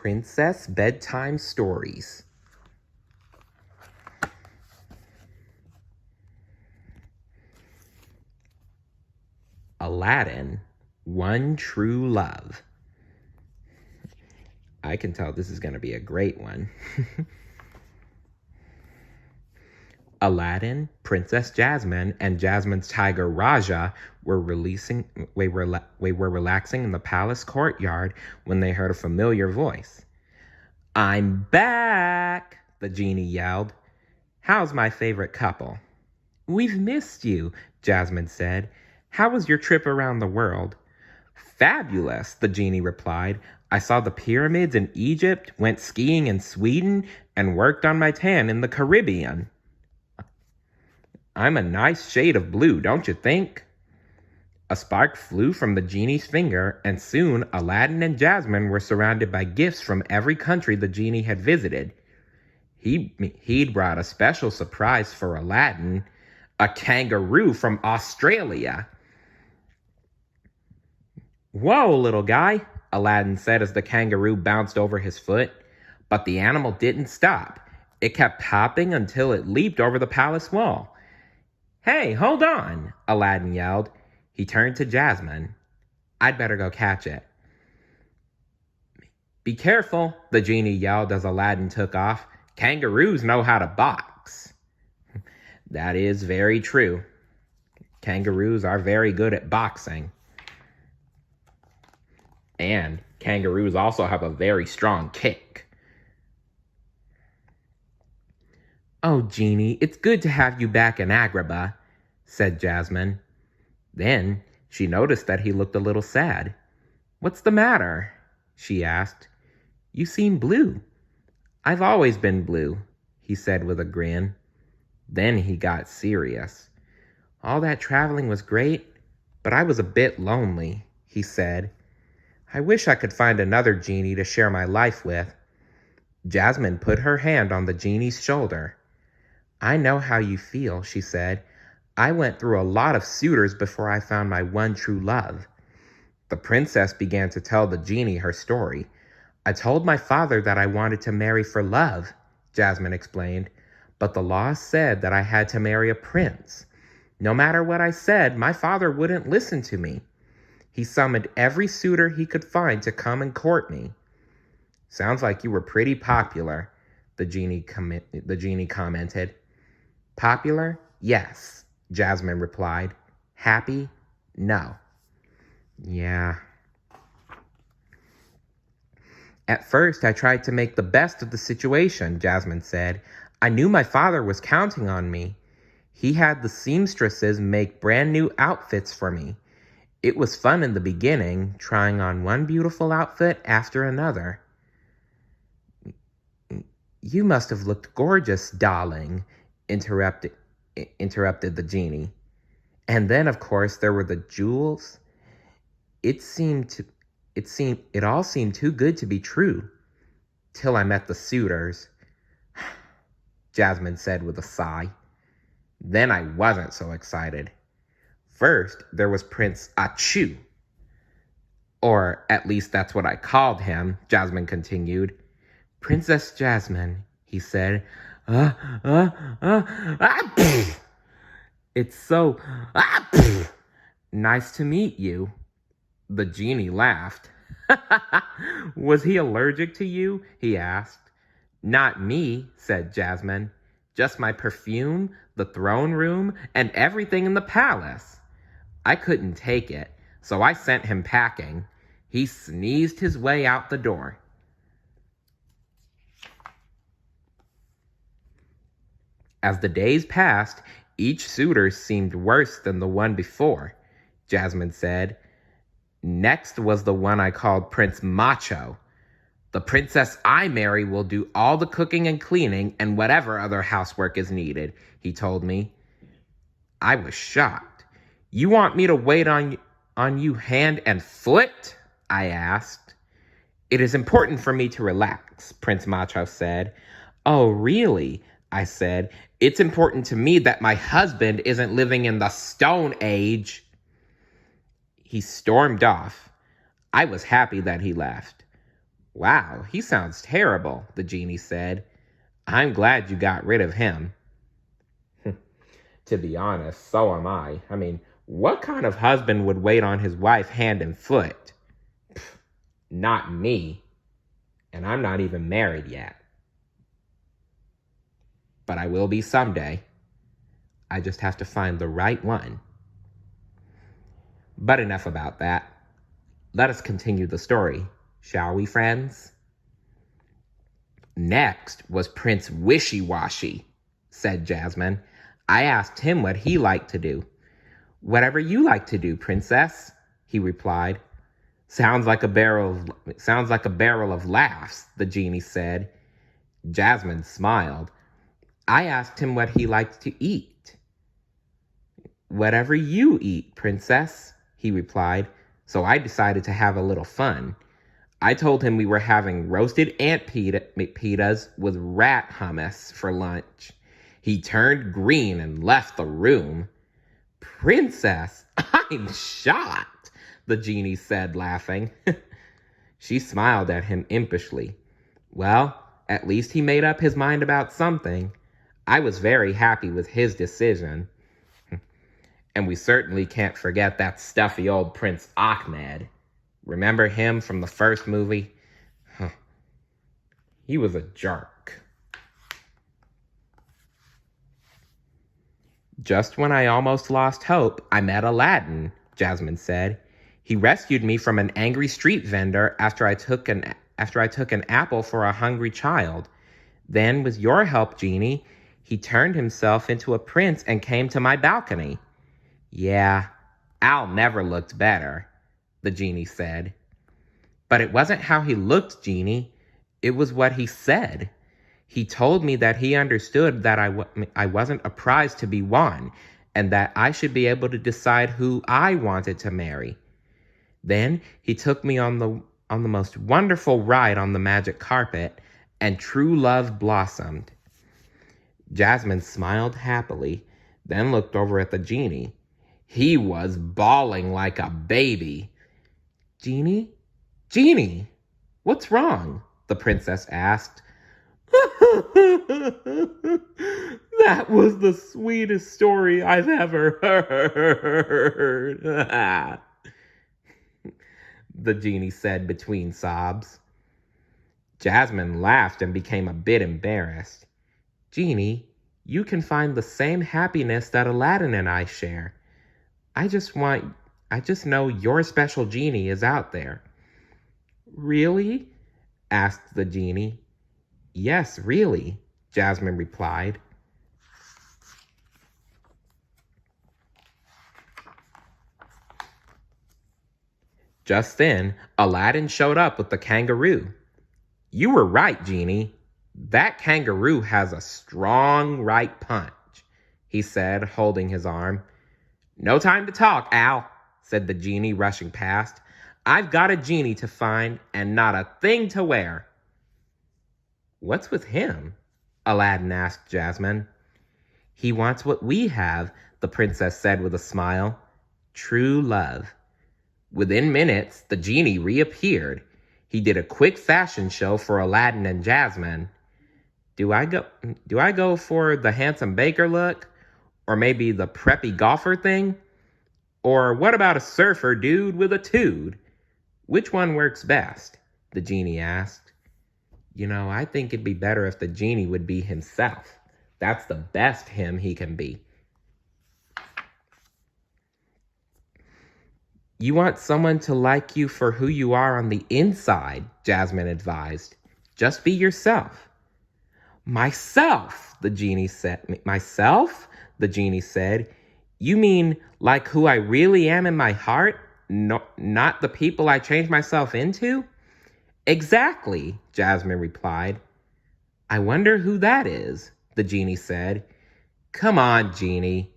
Princess Bedtime Stories. Aladdin, One True Love. I can tell this is going to be a great one. Aladdin, Princess Jasmine, and Jasmine's tiger Raja were relaxing in the palace courtyard when they heard a familiar voice. "I'm back!" the genie yelled. "How's my favorite couple?" "We've missed you," Jasmine said. "How was your trip around the world?" "Fabulous," the genie replied. "I saw the pyramids in Egypt, went skiing in Sweden, and worked on my tan in the Caribbean." "I'm a nice shade of blue, don't you think?" A spark flew from the genie's finger, and soon Aladdin and Jasmine were surrounded by gifts from every country the genie had visited. He'd brought a special surprise for Aladdin, a kangaroo from Australia. "Whoa, little guy," Aladdin said as the kangaroo bounced over his foot. But the animal didn't stop. It kept hopping until it leaped over the palace wall. "Hey, hold on," Aladdin yelled. He turned to Jasmine. "I'd better go catch it." "Be careful," the genie yelled as Aladdin took off. "Kangaroos know how to box." That is very true. Kangaroos are very good at boxing. And kangaroos also have a very strong kick. "Oh, Genie, it's good to have you back in Agrabah," said Jasmine. Then she noticed that he looked a little sad. "What's the matter?" she asked. "You seem blue." "I've always been blue," he said with a grin. Then he got serious. "All that traveling was great, but I was a bit lonely," he said. "I wish I could find another genie to share my life with." Jasmine put her hand on the genie's shoulder. "I know how you feel," she said. "I went through a lot of suitors before I found my one true love." The princess began to tell the genie her story. "I told my father that I wanted to marry for love," Jasmine explained, "but the law said that I had to marry a prince. No matter what I said, my father wouldn't listen to me. He summoned every suitor he could find to come and court me." "Sounds like you were pretty popular," the genie commented. "Popular? Yes," Jasmine replied. "Happy? No." "Yeah." "At first, I tried to make the best of the situation," Jasmine said. "I knew my father was counting on me. He had the seamstresses make brand new outfits for me. It was fun in the beginning, trying on one beautiful outfit after another." "You must have looked gorgeous, darling," interrupted the genie. "And then, of course, there were the jewels. It all seemed too good to be true, till I met the suitors," Jasmine said with a sigh. "Then I wasn't so excited. First, there was Prince Achu. Or at least that's what I called him," Jasmine continued. "Princess Jasmine," he said. "It's so nice to meet you." The genie laughed. "Was he allergic to you?" he asked. "Not me," said Jasmine. "Just my perfume, the throne room, and everything in the palace. I couldn't take it, so I sent him packing." He sneezed his way out the door. As the days passed, each suitor seemed worse than the one before, Jasmine said. "Next was the one I called Prince Macho. The princess I marry will do all the cooking and cleaning and whatever other housework is needed," he told me. I was shocked. "You want me to wait on you hand and foot?" I asked. "It is important for me to relax," Prince Macho said. "Oh, really?" I said. "It's important to me that my husband isn't living in the Stone Age." He stormed off. I was happy that he left. Wow, he sounds terrible, the genie said. I'm glad you got rid of him. To be honest, so am I. I mean, what kind of husband would wait on his wife hand and foot? Not me. And I'm not even married yet. But I will be someday. I just have to find the right one. But enough about that. Let us continue the story, shall we, friends? Next was Prince Wishy-Washy, said Jasmine. I asked him what he liked to do. Whatever you like to do, princess, he replied. Sounds like a barrel of laughs, the genie said. Jasmine smiled. I asked him what he liked to eat. Whatever you eat, princess, he replied. So I decided to have a little fun. I told him we were having roasted ant pitas with rat hummus for lunch. He turned green and left the room. Princess, I'm shocked, the genie said, laughing. She smiled at him impishly. Well, at least he made up his mind about something. I was very happy with his decision. And we certainly can't forget that stuffy old Prince Ahmed. Remember him from the first movie? He was a jerk. Just when I almost lost hope, I met Aladdin, Jasmine said. He rescued me from an angry street vendor after I took an apple for a hungry child. Then, with your help, Genie, he turned himself into a prince and came to my balcony. Yeah, Al never looked better, the genie said. But it wasn't how he looked, Genie. It was what he said. He told me that he understood that I wasn't a prize to be won, and that I should be able to decide who I wanted to marry. Then he took me on the most wonderful ride on the magic carpet, and true love blossomed. Jasmine smiled happily, then looked over at the genie. He was bawling like a baby. Genie? Genie, what's wrong? The princess asked. That was the sweetest story I've ever heard. The genie said between sobs. Jasmine laughed and became a bit embarrassed. Genie, you can find the same happiness that Aladdin and I share. I just know your special genie is out there. Really? Asked the genie. Yes, really, Jasmine replied. Just then, Aladdin showed up with the kangaroo. You were right, Genie. That kangaroo has a strong right punch, he said, holding his arm. No time to talk, Al, said the genie, rushing past. I've got a genie to find and not a thing to wear. What's with him? Aladdin asked Jasmine. He wants what we have, the princess said with a smile. True love. Within minutes, the genie reappeared. He did a quick fashion show for Aladdin and Jasmine. Do I go for the handsome baker look? Or maybe the preppy golfer thing? Or what about a surfer dude with a tood? Which one works best? The genie asked. I think it'd be better if the genie would be himself. That's the best him he can be. You want someone to like you for who you are on the inside, Jasmine advised. Just be yourself. Myself, the genie said. Myself? The genie said. You mean like who I really am in my heart? No, not the people I changed myself into? Exactly, Jasmine replied. I wonder who that is, the genie said. Come on, Genie,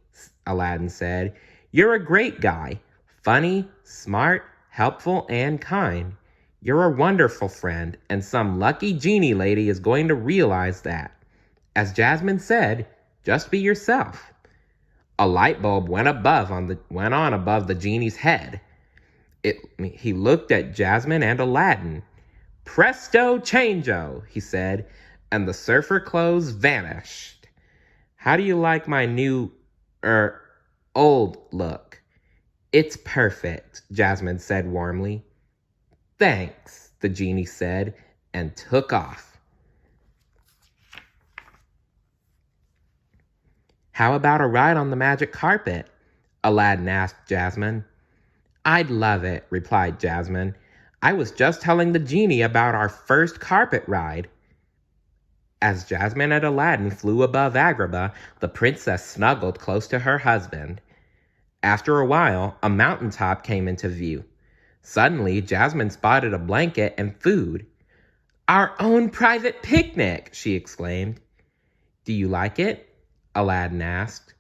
Aladdin said. You're a great guy. Funny, smart, helpful, and kind. You're a wonderful friend, and some lucky genie lady is going to realize that. As Jasmine said, just be yourself. A light bulb went on above the genie's head. He looked at Jasmine and Aladdin. Presto changeo, he said, and the surfer clothes vanished. How do you like my new, old look? It's perfect, Jasmine said warmly. Thanks, the genie said, and took off. How about a ride on the magic carpet? Aladdin asked Jasmine. I'd love it, replied Jasmine. I was just telling the genie about our first carpet ride. As Jasmine and Aladdin flew above Agrabah, the princess snuggled close to her husband. After a while, a mountaintop came into view. Suddenly, Jasmine spotted a blanket and food. Our own private picnic, she exclaimed. Do you like it? Aladdin asked.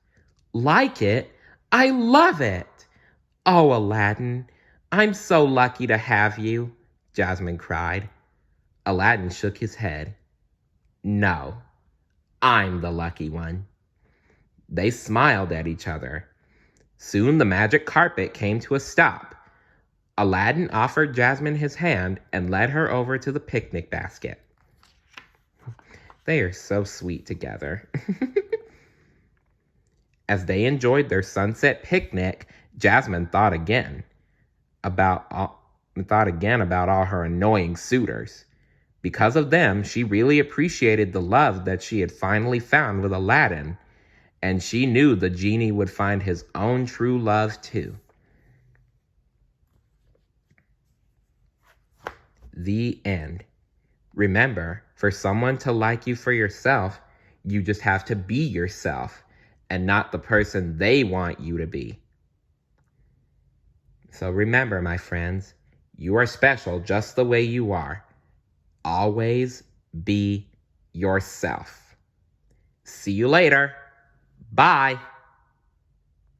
Like it? I love it! Oh, Aladdin, I'm so lucky to have you, Jasmine cried. Aladdin shook his head. No, I'm the lucky one. They smiled at each other. Soon the magic carpet came to a stop. Aladdin offered Jasmine his hand and led her over to the picnic basket. They are so sweet together. As they enjoyed their sunset picnic, Jasmine thought again about all her annoying suitors. Because of them, she really appreciated the love that she had finally found with Aladdin, and she knew the genie would find his own true love too. The end. Remember, for someone to like you for yourself, you just have to be yourself and not the person they want you to be. So remember, my friends, you are special just the way you are. Always be yourself. See you later. Bye.